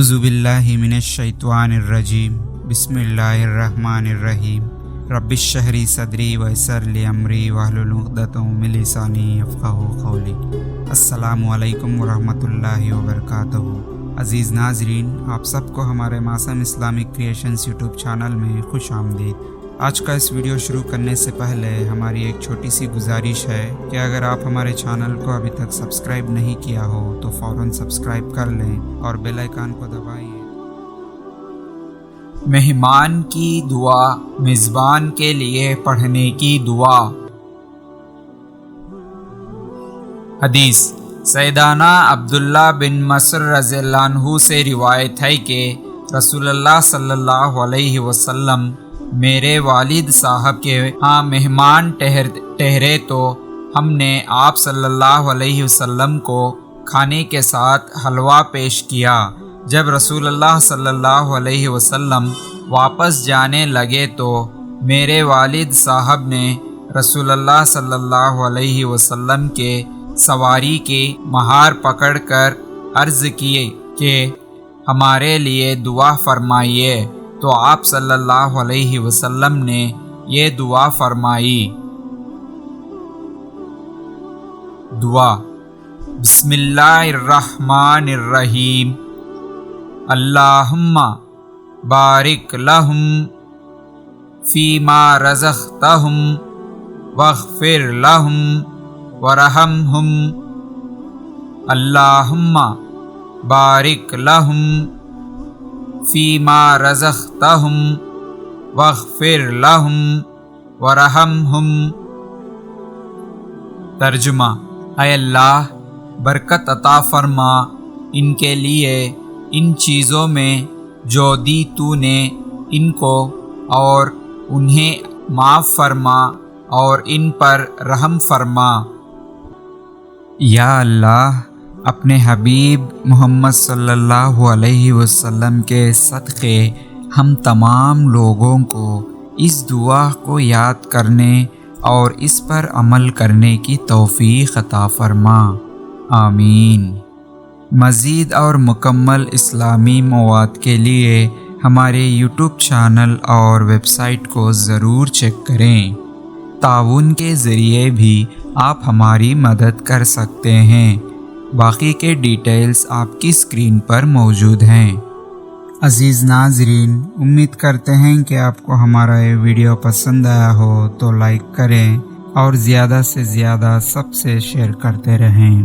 اعوذ باللہ من الشیطان الرجیم بسم اللہ الرحمن الرحیم رب اشرح لی صدری ویسر لی امری واحلل عقدۃ من لسانی یفقہوا قولی۔ السلام علیکم ورحمۃ اللہ وبرکاتہ۔ عزیز ناظرین، آپ سب کو ہمارے معصوم اسلامک کریشنز یوٹیوب چینل میں خوش آمدید۔ آج کا اس ویڈیو شروع کرنے سے پہلے ہماری ایک چھوٹی سی گزارش ہے کہ اگر آپ ہمارے چینل کو ابھی تک سبسکرائب نہیں کیا ہو تو فوراً سبسکرائب کر لیں اور بیل آئیکن کو دبائیے۔ مہمان کی دعا، میزبان کے لیے پڑھنے کی دعا۔ حدیث سیدنا عبداللہ بن مسعود رضی اللہ عنہ سے روایت ہے کہ رسول اللہ صلی اللہ علیہ وسلم میرے والد صاحب کے ہاں مہمان ٹھہرے تو ہم نے آپ صلی اللہ علیہ وسلم کو کھانے کے ساتھ حلوہ پیش کیا۔ جب رسول اللہ صلی اللہ علیہ وسلم واپس جانے لگے تو میرے والد صاحب نے رسول اللہ صلی اللہ علیہ وسلم کے سواری کی مہار پکڑ کر عرض کیے کہ ہمارے لیے دعا فرمائیے، تو آپ صلی اللہ علیہ وسلم نے یہ دعا فرمائی۔ دعا: بسم اللہ الرحمن الرحیم، اللہم بارک لہم فیما رزقتہم واغفر لہم ورحمہم، اللہم بارک لہم فیما رزقتہم واغفر لہم ورحمہم۔ ترجمہ: اے اللہ، برکت عطا فرما ان کے لیے ان چیزوں میں جو دی تو نے ان کو، اور انہیں معاف فرما اور ان پر رحم فرما۔ یا اللہ، اپنے حبیب محمد صلی اللہ علیہ وسلم کے صدقے ہم تمام لوگوں کو اس دعا کو یاد کرنے اور اس پر عمل کرنے کی توفیق عطا فرما، آمین۔ مزید اور مکمل اسلامی مواد کے لیے ہمارے یوٹیوب چینل اور ویب سائٹ کو ضرور چیک کریں۔ تعاون کے ذریعے بھی آپ ہماری مدد کر سکتے ہیں۔ باقی کے ڈیٹیلز آپ کی اسکرین پر موجود ہیں۔ عزیز ناظرین، امید کرتے ہیں کہ آپ کو ہمارا یہ ویڈیو پسند آیا ہو تو لائک کریں اور زیادہ سے زیادہ سب سے شیئر کرتے رہیں،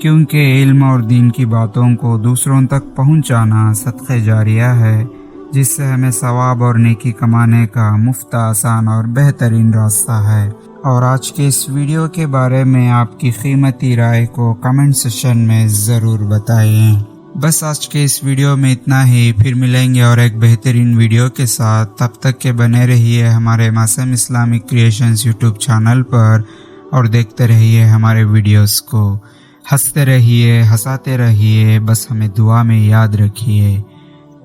کیونکہ علم اور دین کی باتوں کو دوسروں تک پہنچانا صدقہ جاریہ ہے، جس سے ہمیں ثواب اور نیکی کمانے کا مفت، آسان اور بہترین راستہ ہے۔ اور آج کے اس ویڈیو کے بارے میں آپ کی قیمتی رائے کو کمنٹ سیکشن میں ضرور بتائیں۔ بس آج کے اس ویڈیو میں اتنا ہی، پھر ملیں گے اور ایک بہترین ویڈیو کے ساتھ۔ تب تک کے بنے رہیے ہمارے معصوم اسلامک کریشنز یوٹیوب چینل پر اور دیکھتے رہیے ہمارے ویڈیوز کو۔ ہنستے رہیے، ہنساتے رہیے، بس ہمیں دعا میں یاد رکھیے۔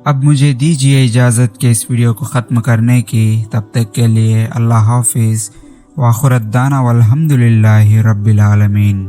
اب مجھے دیجیے اجازت کہ اس ویڈیو کو ختم کرنے کی۔ تب تک کے لیے اللہ حافظ، وآخر دعوانا والحمد للہ رب العالمین۔